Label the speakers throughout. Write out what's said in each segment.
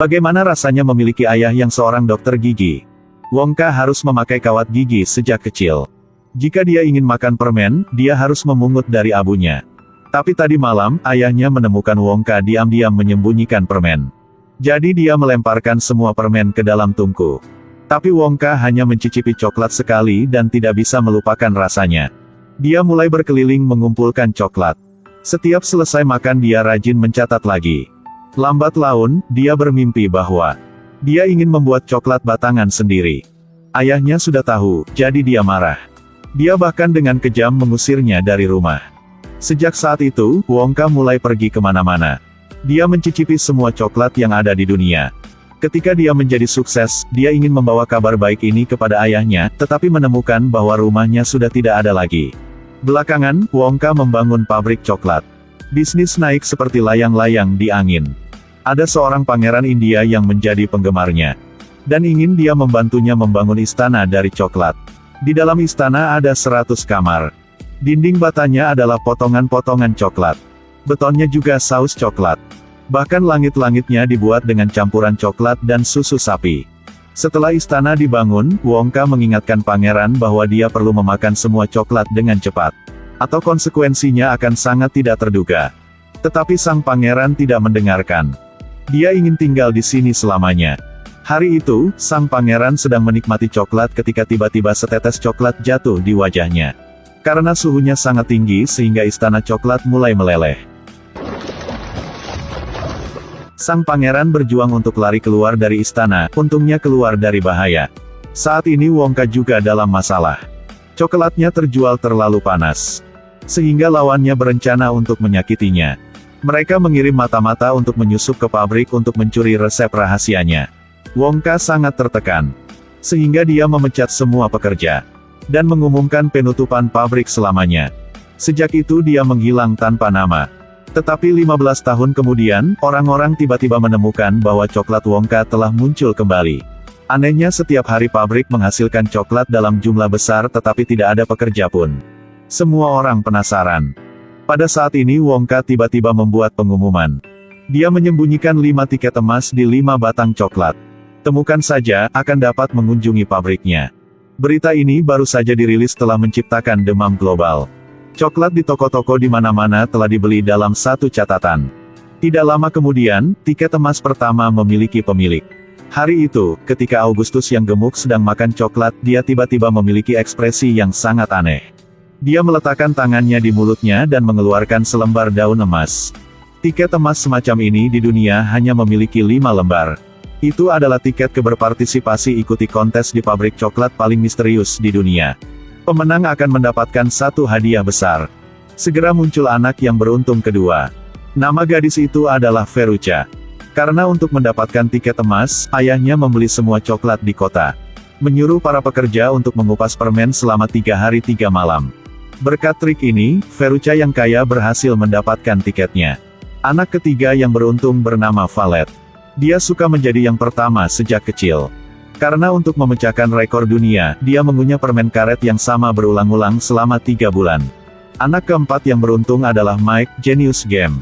Speaker 1: Bagaimana rasanya memiliki ayah yang seorang dokter gigi? Wongka harus memakai kawat gigi sejak kecil. Jika dia ingin makan permen, dia harus memungut dari abunya. Tapi tadi malam, ayahnya menemukan Wongka diam-diam menyembunyikan permen. Jadi dia melemparkan semua permen ke dalam tungku. Tapi Wongka hanya mencicipi coklat sekali dan tidak bisa melupakan rasanya. Dia mulai berkeliling mengumpulkan coklat. Setiap selesai makan dia rajin mencatat lagi. Lambat laun, dia bermimpi bahwa dia ingin membuat coklat batangan sendiri. Ayahnya sudah tahu, jadi dia marah. Dia bahkan dengan kejam mengusirnya dari rumah. Sejak saat itu, Wongka mulai pergi kemana-mana. Dia mencicipi semua coklat yang ada di dunia. Ketika dia menjadi sukses, dia ingin membawa kabar baik ini kepada ayahnya, tetapi menemukan bahwa rumahnya sudah tidak ada lagi. Belakangan, Wongka membangun pabrik coklat. Bisnis naik seperti layang-layang di angin. Ada seorang pangeran India yang menjadi penggemarnya. Dan ingin dia membantunya membangun istana dari coklat. Di dalam istana ada 100 kamar. Dinding batanya adalah potongan-potongan coklat. Betonnya juga saus coklat. Bahkan langit-langitnya dibuat dengan campuran coklat dan susu sapi. Setelah istana dibangun, Wongka mengingatkan pangeran bahwa dia perlu memakan semua coklat dengan cepat. Atau konsekuensinya akan sangat tidak terduga. Tetapi sang pangeran tidak mendengarkan. Dia ingin tinggal di sini selamanya. Hari itu, sang pangeran sedang menikmati coklat ketika tiba-tiba setetes coklat jatuh di wajahnya. Karena suhunya sangat tinggi sehingga istana coklat mulai meleleh. Sang pangeran berjuang untuk lari keluar dari istana, untungnya keluar dari bahaya. Saat ini Wongka juga dalam masalah. Coklatnya terjual terlalu panas. Sehingga lawannya berencana untuk menyakitinya. Mereka mengirim mata-mata untuk menyusup ke pabrik untuk mencuri resep rahasianya. Wongka sangat tertekan. Sehingga dia memecat semua pekerja. Dan mengumumkan penutupan pabrik selamanya. Sejak itu dia menghilang tanpa nama. Tetapi 15 tahun kemudian, orang-orang tiba-tiba menemukan bahwa coklat Wongka telah muncul kembali. Anehnya setiap hari pabrik menghasilkan coklat dalam jumlah besar tetapi tidak ada pekerja pun. Semua orang penasaran. Pada saat ini Wongka tiba-tiba membuat pengumuman. Dia menyembunyikan 5 tiket emas di 5 batang coklat. Temukan saja, akan dapat mengunjungi pabriknya. Berita ini baru saja dirilis setelah menciptakan demam global. Coklat di toko-toko di mana-mana telah dibeli dalam satu catatan. Tidak lama kemudian, tiket emas pertama memiliki pemilik. Hari itu, ketika Augustus yang gemuk sedang makan coklat, dia tiba-tiba memiliki ekspresi yang sangat aneh. Dia meletakkan tangannya di mulutnya dan mengeluarkan selembar daun emas. Tiket emas semacam ini di dunia hanya memiliki 5 lembar. Itu adalah tiket keberpartisipasi ikuti kontes di pabrik coklat paling misterius di dunia. Pemenang akan mendapatkan 1 hadiah besar. Segera muncul anak yang beruntung kedua. Nama gadis itu adalah Veruca. Karena untuk mendapatkan tiket emas, ayahnya membeli semua coklat di kota. Menyuruh para pekerja untuk mengupas permen selama 3 hari 3 malam. Berkat trik ini, Veruca yang kaya berhasil mendapatkan tiketnya. Anak ketiga yang beruntung bernama Valet. Dia suka menjadi yang pertama sejak kecil. Karena untuk memecahkan rekor dunia, dia mengunyah permen karet yang sama berulang-ulang selama 3 bulan. Anak keempat yang beruntung adalah Mike, Genius Game.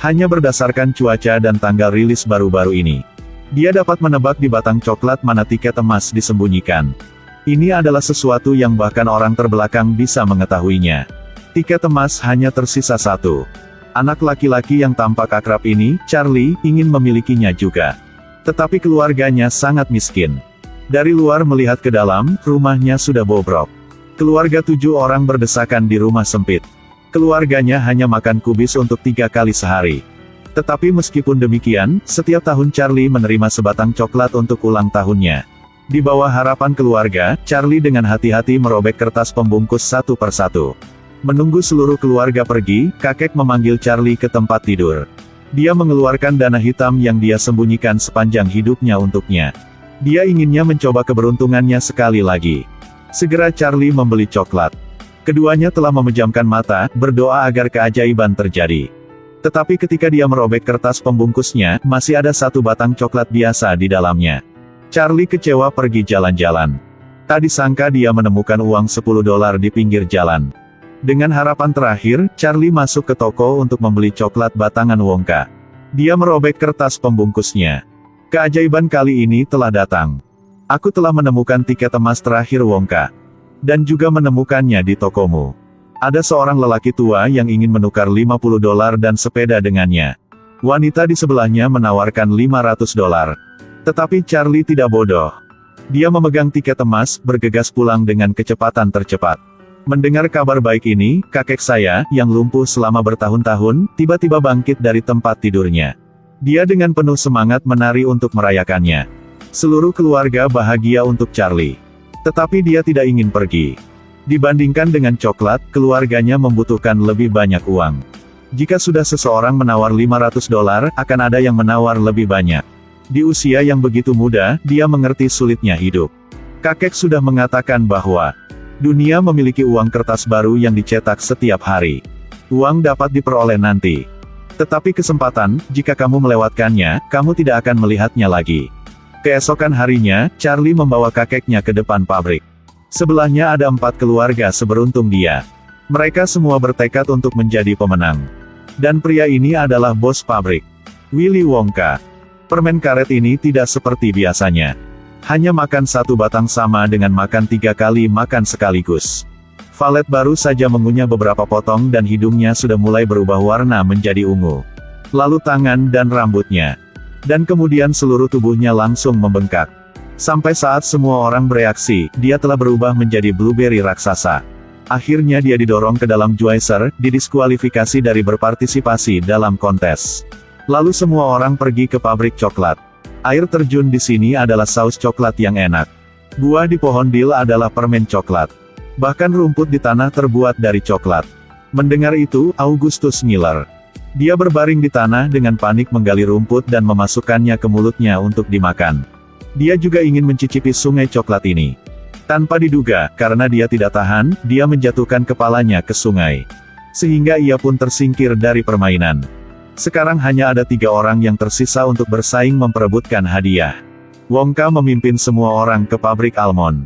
Speaker 1: Hanya berdasarkan cuaca dan tanggal rilis baru-baru ini. Dia dapat menebak di batang coklat mana tiket emas disembunyikan. Ini adalah sesuatu yang bahkan orang terbelakang bisa mengetahuinya. Tiket emas hanya tersisa 1. Anak laki-laki yang tampak akrab ini, Charlie, ingin memilikinya juga. Tetapi keluarganya sangat miskin. Dari luar melihat ke dalam, rumahnya sudah bobrok. Keluarga 7 orang berdesakan di rumah sempit. Keluarganya hanya makan kubis untuk 3 kali sehari. Tetapi meskipun demikian, setiap tahun Charlie menerima sebatang coklat untuk ulang tahunnya. Di bawah harapan keluarga, Charlie dengan hati-hati merobek kertas pembungkus satu persatu. Menunggu seluruh keluarga pergi, kakek memanggil Charlie ke tempat tidur. Dia mengeluarkan dana hitam yang dia sembunyikan sepanjang hidupnya untuknya. Dia inginnya mencoba keberuntungannya sekali lagi. Segera Charlie membeli coklat. Keduanya telah memejamkan mata, berdoa agar keajaiban terjadi. Tetapi ketika dia merobek kertas pembungkusnya, masih ada 1 batang coklat biasa di dalamnya. Charlie kecewa pergi jalan-jalan. Tak disangka dia menemukan uang $10 di pinggir jalan. Dengan harapan terakhir, Charlie masuk ke toko untuk membeli coklat batangan Wongka. Dia merobek kertas pembungkusnya. Keajaiban kali ini telah datang. Aku telah menemukan tiket emas terakhir Wongka. Dan juga menemukannya di tokomu. Ada seorang lelaki tua yang ingin menukar $50 dan sepeda dengannya. Wanita di sebelahnya menawarkan $500. Tetapi Charlie tidak bodoh. Dia memegang tiket emas, bergegas pulang dengan kecepatan tercepat. Mendengar kabar baik ini, kakek saya, yang lumpuh selama bertahun-tahun, tiba-tiba bangkit dari tempat tidurnya. Dia dengan penuh semangat menari untuk merayakannya. Seluruh keluarga bahagia untuk Charlie. Tetapi dia tidak ingin pergi. Dibandingkan dengan coklat, keluarganya membutuhkan lebih banyak uang. Jika sudah seseorang menawar $500, akan ada yang menawar lebih banyak. Di usia yang begitu muda, dia mengerti sulitnya hidup. Kakek sudah mengatakan bahwa dunia memiliki uang kertas baru yang dicetak setiap hari. Uang dapat diperoleh nanti. Tetapi kesempatan, jika kamu melewatkannya, kamu tidak akan melihatnya lagi. Keesokan harinya, Charlie membawa kakeknya ke depan pabrik. Sebelahnya ada 4 keluarga seberuntung dia. Mereka semua bertekad untuk menjadi pemenang. Dan pria ini adalah bos pabrik, Willy Wonka. Permen karet ini tidak seperti biasanya. Hanya makan satu batang sama dengan makan 3 kali makan sekaligus. Valet baru saja mengunyah beberapa potong dan hidungnya sudah mulai berubah warna menjadi ungu. Lalu tangan dan rambutnya. Dan kemudian seluruh tubuhnya langsung membengkak. Sampai saat semua orang bereaksi, dia telah berubah menjadi blueberry raksasa. Akhirnya dia didorong ke dalam juicer, didiskualifikasi dari berpartisipasi dalam kontes. Lalu semua orang pergi ke pabrik coklat. Air terjun di sini adalah saus coklat yang enak. Buah di pohon dil adalah permen coklat. Bahkan rumput di tanah terbuat dari coklat. Mendengar itu, Augustus ngiler. Dia berbaring di tanah dengan panik menggali rumput dan memasukkannya ke mulutnya untuk dimakan. Dia juga ingin mencicipi sungai coklat ini. Tanpa diduga, karena dia tidak tahan, dia menjatuhkan kepalanya ke sungai. Sehingga ia pun tersingkir dari permainan. Sekarang hanya ada 3 orang yang tersisa untuk bersaing memperebutkan hadiah. Wongka memimpin semua orang ke pabrik almond.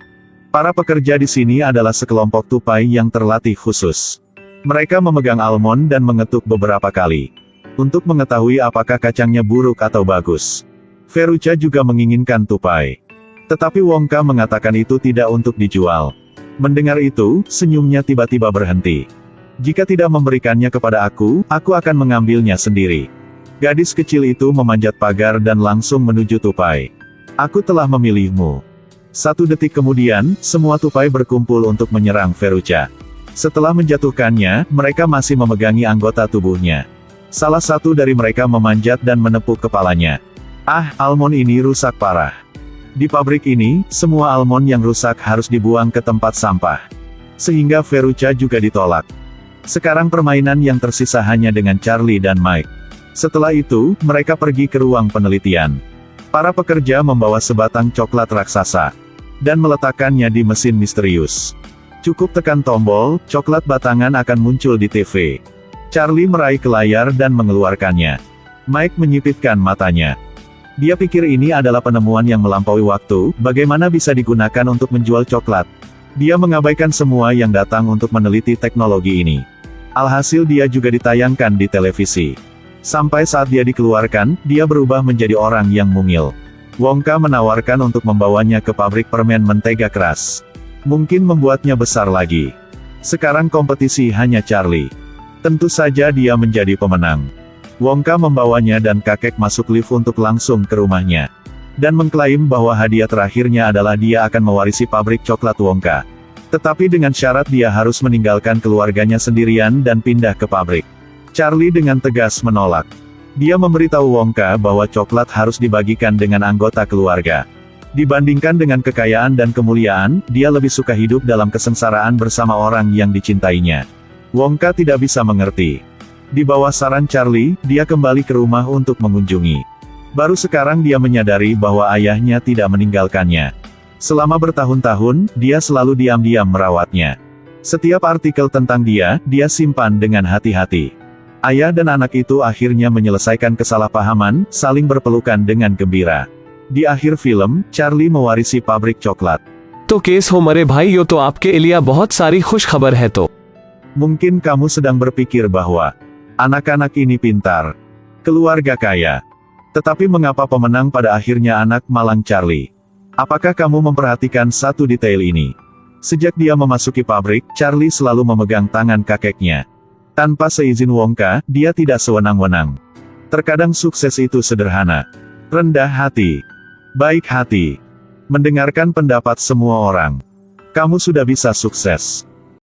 Speaker 1: Para pekerja di sini adalah sekelompok tupai yang terlatih khusus. Mereka memegang almond dan mengetuk beberapa kali. Untuk mengetahui apakah kacangnya buruk atau bagus. Veruca juga menginginkan tupai. Tetapi Wongka mengatakan itu tidak untuk dijual. Mendengar itu, senyumnya tiba-tiba berhenti. Jika tidak memberikannya kepada aku akan mengambilnya sendiri. Gadis kecil itu memanjat pagar dan langsung menuju tupai. Aku telah memilihmu. 1 detik kemudian, semua tupai berkumpul untuk menyerang Veruca. Setelah menjatuhkannya, mereka masih memegangi anggota tubuhnya. Salah satu dari mereka memanjat dan menepuk kepalanya. Almond ini rusak parah. Di pabrik ini, semua almond yang rusak harus dibuang ke tempat sampah. Sehingga Veruca juga ditolak. Sekarang permainan yang tersisa hanya dengan Charlie dan Mike. Setelah itu, mereka pergi ke ruang penelitian. Para pekerja membawa sebatang coklat raksasa. Dan meletakkannya di mesin misterius. Cukup tekan tombol, coklat batangan akan muncul di TV. Charlie meraih ke layar dan mengeluarkannya. Mike menyipitkan matanya. Dia pikir ini adalah penemuan yang melampaui waktu, bagaimana bisa digunakan untuk menjual coklat. Dia mengabaikan semua yang datang untuk meneliti teknologi ini. Alhasil dia juga ditayangkan di televisi. Sampai saat dia dikeluarkan, dia berubah menjadi orang yang mungil. Wongka menawarkan untuk membawanya ke pabrik permen mentega keras. Mungkin membuatnya besar lagi. Sekarang kompetisi hanya Charlie. Tentu saja dia menjadi pemenang. Wongka membawanya dan kakek masuk lift untuk langsung ke rumahnya. Dan mengklaim bahwa hadiah terakhirnya adalah dia akan mewarisi pabrik coklat Wongka. Tetapi dengan syarat dia harus meninggalkan keluarganya sendirian dan pindah ke pabrik. Charlie dengan tegas menolak. Dia memberitahu Wongka bahwa coklat harus dibagikan dengan anggota keluarga. Dibandingkan dengan kekayaan dan kemuliaan, dia lebih suka hidup dalam kesengsaraan bersama orang yang dicintainya. Wongka tidak bisa mengerti. Di bawah saran Charlie, dia kembali ke rumah untuk mengunjungi. Baru sekarang dia menyadari bahwa ayahnya tidak meninggalkannya. Selama bertahun-tahun, dia selalu diam-diam merawatnya. Setiap artikel tentang dia simpan dengan hati-hati. Ayah dan anak itu akhirnya menyelesaikan kesalahpahaman, saling berpelukan dengan gembira. Di akhir film, Charlie mewarisi pabrik coklat.
Speaker 2: तो केस हो मरे भाई यो तो आपके लिए बहुत सारी खुश खबर है तो.
Speaker 1: Mungkin kamu sedang berpikir bahwa anak-anak ini pintar, keluarga kaya, Tetapi mengapa pemenang pada akhirnya anak malang Charlie? Apakah kamu memperhatikan satu detail ini? Sejak dia memasuki pabrik, Charlie selalu memegang tangan kakeknya. Tanpa seizin Wongka, dia tidak sewenang-wenang. Terkadang sukses itu sederhana. Rendah hati. Baik hati. Mendengarkan pendapat semua orang. Kamu sudah bisa sukses.